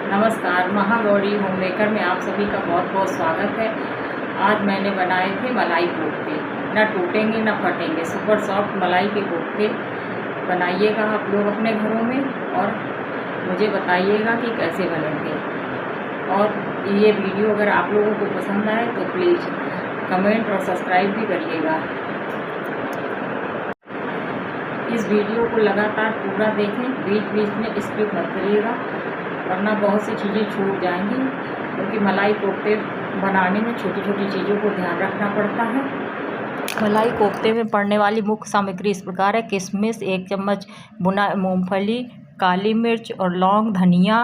नमस्कार, महागौरी होममेकर में आप सभी का बहुत बहुत स्वागत है। आज मैंने बनाए थे मलाई कोफ्ते। ना टूटेंगे ना फटेंगे, सुपर सॉफ्ट मलाई के कोफ्ते बनाइएगा आप लोग अपने घरों में और मुझे बताइएगा कि कैसे बने थे। और ये वीडियो अगर आप लोगों को पसंद आए तो प्लीज़ कमेंट और सब्सक्राइब भी करिएगा। इस वीडियो को लगातार पूरा देखें, बीच बीच में स्किप मत करिएगा वरना बहुत सी चीज़ें छूट जाएंगी, क्योंकि मलाई कोफ्ते बनाने में छोटी छोटी चीज़ों को ध्यान रखना पड़ता है। मलाई कोफ्ते में पड़ने वाली मुख्य सामग्री इस प्रकार है: किशमिश 1 चम्मच, भुना मूंगफली, काली मिर्च और लौंग, धनिया,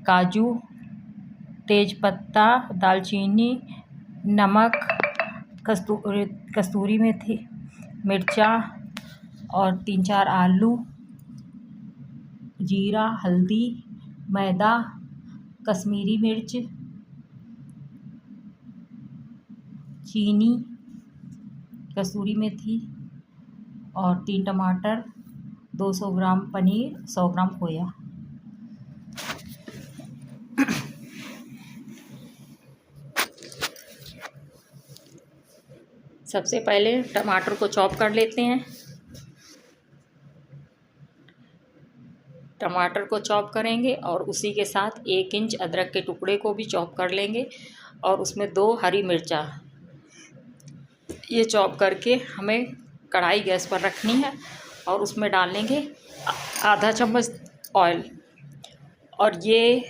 काजू, तेज़पत्ता, दालचीनी, नमक, कस्तूरी मेथी, मिर्चा और 3-4 आलू, जीरा, हल्दी, मैदा, कश्मीरी मिर्च, चीनी, कसूरी मेथी और 3 टमाटर, 200 ग्राम पनीर, 100 ग्राम खोया। सबसे पहले टमाटर को चॉप कर लेते हैं। टमाटर को चॉप करेंगे और उसी के साथ 1 इंच अदरक के टुकड़े को भी चॉप कर लेंगे और उसमें 2 हरी मिर्चा, ये चॉप करके हमें कढ़ाई गैस पर रखनी है और उसमें डाल लेंगे आधा चम्मच ऑयल। और ये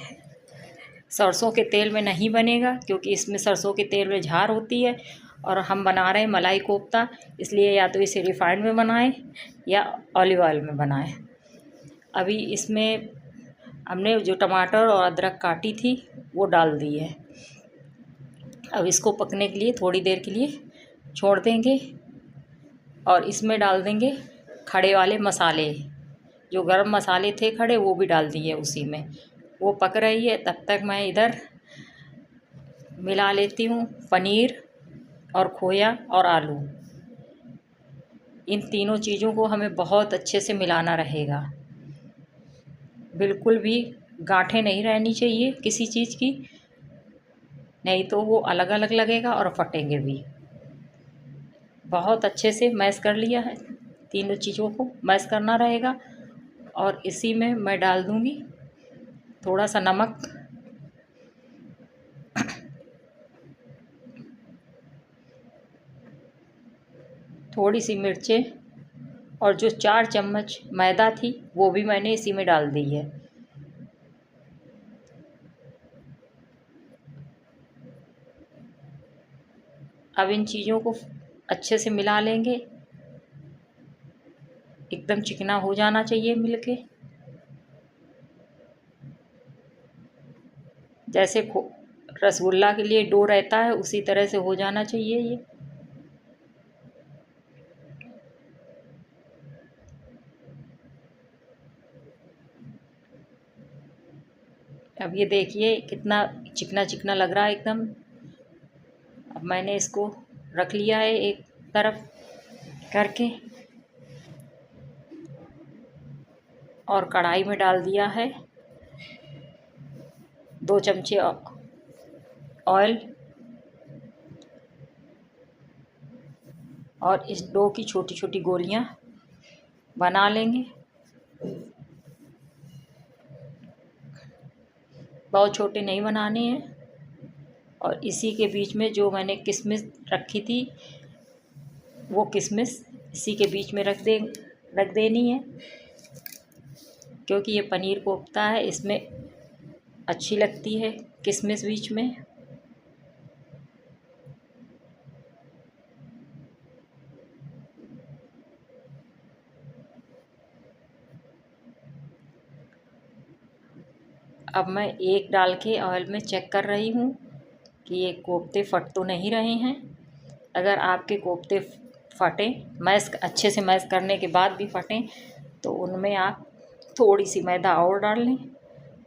सरसों के तेल में नहीं बनेगा, क्योंकि इसमें सरसों के तेल में झार होती है और हम बना रहे हैं मलाई कोफ्ता, इसलिए या तो इसे रिफाइंड में बनाएं या ऑलिव ऑयल में बनाएं। अभी इसमें हमने जो टमाटर और अदरक काटी थी वो डाल दी है। अब इसको पकने के लिए थोड़ी देर के लिए छोड़ देंगे और इसमें डाल देंगे खड़े वाले मसाले, जो गरम मसाले थे खड़े वो भी डाल दिए उसी में। वो पक रही है, तब तक मैं इधर मिला लेती हूँ पनीर और खोया और आलू। इन तीनों चीज़ों को हमें बहुत अच्छे से मिलाना रहेगा, बिल्कुल भी गांठें नहीं रहनी चाहिए किसी चीज़ की, नहीं तो वो अलग अलग लगेगा और फटेंगे भी। बहुत अच्छे से मैश कर लिया है, तीनों चीज़ों को मैश करना रहेगा। और इसी में मैं डाल दूँगी थोड़ा सा नमक, थोड़ी सी मिर्चें और जो 4 चम्मच मैदा थी वो भी मैंने इसी में डाल दी है। अब इन चीज़ों को अच्छे से मिला लेंगे, एकदम चिकना हो जाना चाहिए मिलके, जैसे रसगुल्ला के लिए डो रहता है उसी तरह से हो जाना चाहिए ये। अब ये देखिए कितना चिकना चिकना लग रहा है एकदम। अब मैंने इसको रख लिया है एक तरफ करके और कढ़ाई में डाल दिया है 2 चमचे ऑयल और इस डो की छोटी छोटी गोलियां बना लेंगे। बहुत छोटे नहीं बनाने हैं। और इसी के बीच में जो मैंने किशमिश रखी थी वो किशमिश इसी के बीच में रख देनी है, क्योंकि ये पनीर कोफ्ता है, इसमें अच्छी लगती है किशमिश बीच में। अब मैं एक डाल के ऑयल में चेक कर रही हूँ कि ये कोफ्ते फट तो नहीं रहे हैं। अगर आपके कोफ्ते फटें, मैश अच्छे से मैश करने के बाद भी फटें, तो उनमें आप थोड़ी सी मैदा और डाल लें।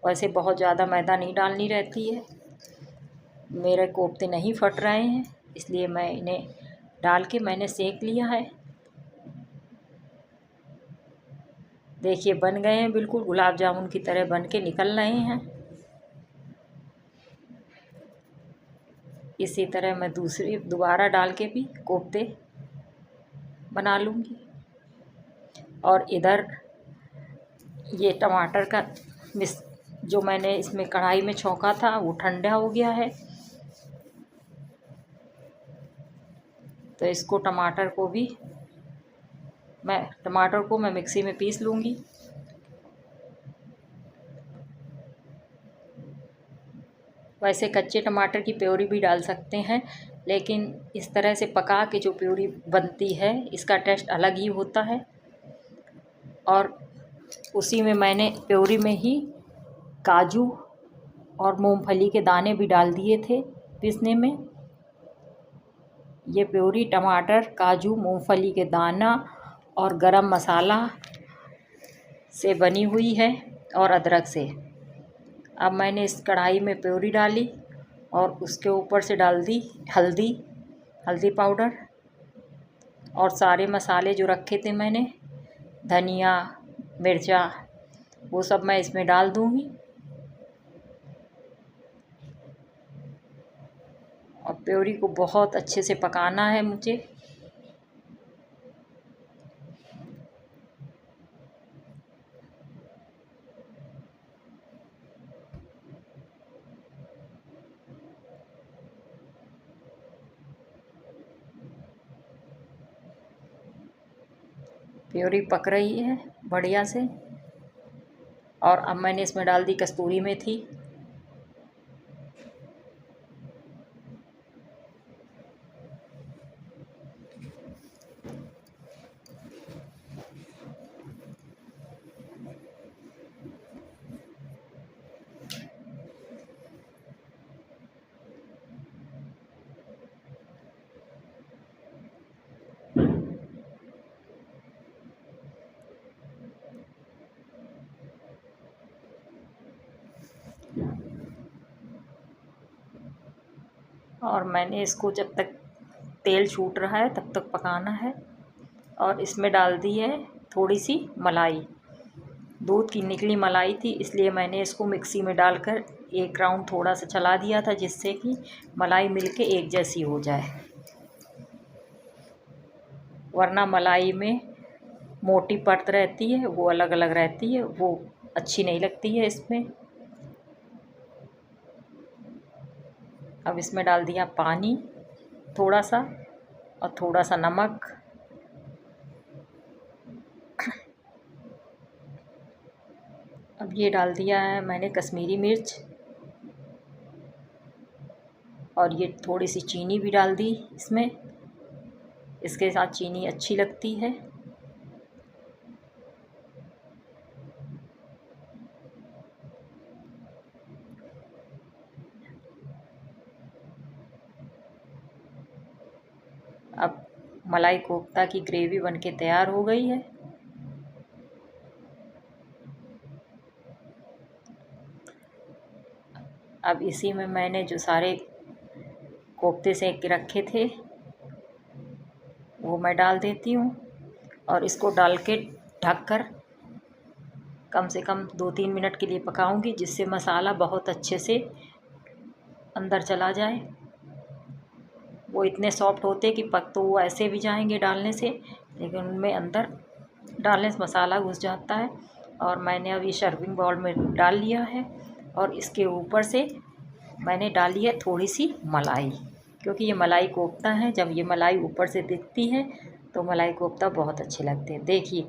वैसे बहुत ज़्यादा मैदा नहीं डालनी रहती है। मेरे कोफ्ते नहीं फट रहे हैं, इसलिए मैं इन्हें डाल के मैंने सेक लिया है। देखिए बन गए हैं, बिल्कुल गुलाब जामुन की तरह बन के निकल रहे हैं। इसी तरह मैं दोबारा डाल के भी कोफ्ते बना लूँगी। और इधर ये टमाटर का जो मैंने इसमें कढ़ाई में छौंका था वो ठंडा हो गया है, तो इसको टमाटर को मैं मिक्सी में पीस लूँगी। वैसे कच्चे टमाटर की प्योरी भी डाल सकते हैं, लेकिन इस तरह से पका के जो प्योरी बनती है इसका टेस्ट अलग ही होता है। और उसी में मैंने प्योरी में ही काजू और मूंगफली के दाने भी डाल दिए थे पीसने में। ये प्योरी टमाटर, काजू, मूंगफली के दाना और गरम मसाला से बनी हुई है और अदरक से। अब मैंने इस कढ़ाई में प्योरी डाली और उसके ऊपर से डाल दी हल्दी पाउडर और सारे मसाले जो रखे थे मैंने, धनिया, मिर्चा, वो सब मैं इसमें डाल दूँगी। और प्योरी को बहुत अच्छे से पकाना है मुझे। प्योरी पक रही है बढ़िया से। और अब मैंने इसमें डाल दी कस्तूरी मेथी। और मैंने इसको जब तक तेल छूट रहा है तब तक पकाना है। और इसमें डाल दी है थोड़ी सी मलाई, दूध की निकली मलाई थी, इसलिए मैंने इसको मिक्सी में डालकर एक राउंड थोड़ा सा चला दिया था, जिससे कि मलाई मिलके एक जैसी हो जाए। वरना मलाई में मोटी परत रहती है, वो अलग अलग रहती है, वो अच्छी नहीं लगती है इसमें। अब इसमें डाल दिया पानी थोड़ा सा और थोड़ा सा नमक। अब ये डाल दिया है मैंने कश्मीरी मिर्च और ये थोड़ी सी चीनी भी डाल दी इसमें, इसके साथ चीनी अच्छी लगती है। अब मलाई कोफ्ता की ग्रेवी बनके तैयार हो गई है। अब इसी में मैंने जो सारे कोफ्ते सेक के रखे थे वो मैं डाल देती हूँ और इसको डाल के ढककर कम से कम 2-3 मिनट के लिए पकाऊंगी, जिससे मसाला बहुत अच्छे से अंदर चला जाए। वो इतने सॉफ्ट होते कि पक तो वो ऐसे भी जाएंगे डालने से, लेकिन उनमें अंदर डालने से मसाला घुस जाता है। और मैंने अब ये सर्विंग बाउल में डाल लिया है और इसके ऊपर से मैंने डाली है थोड़ी सी मलाई, क्योंकि ये मलाई कोफ्ता है। जब ये मलाई ऊपर से दिखती है तो मलाई कोफ्ता बहुत अच्छे लगते हैं। देखिए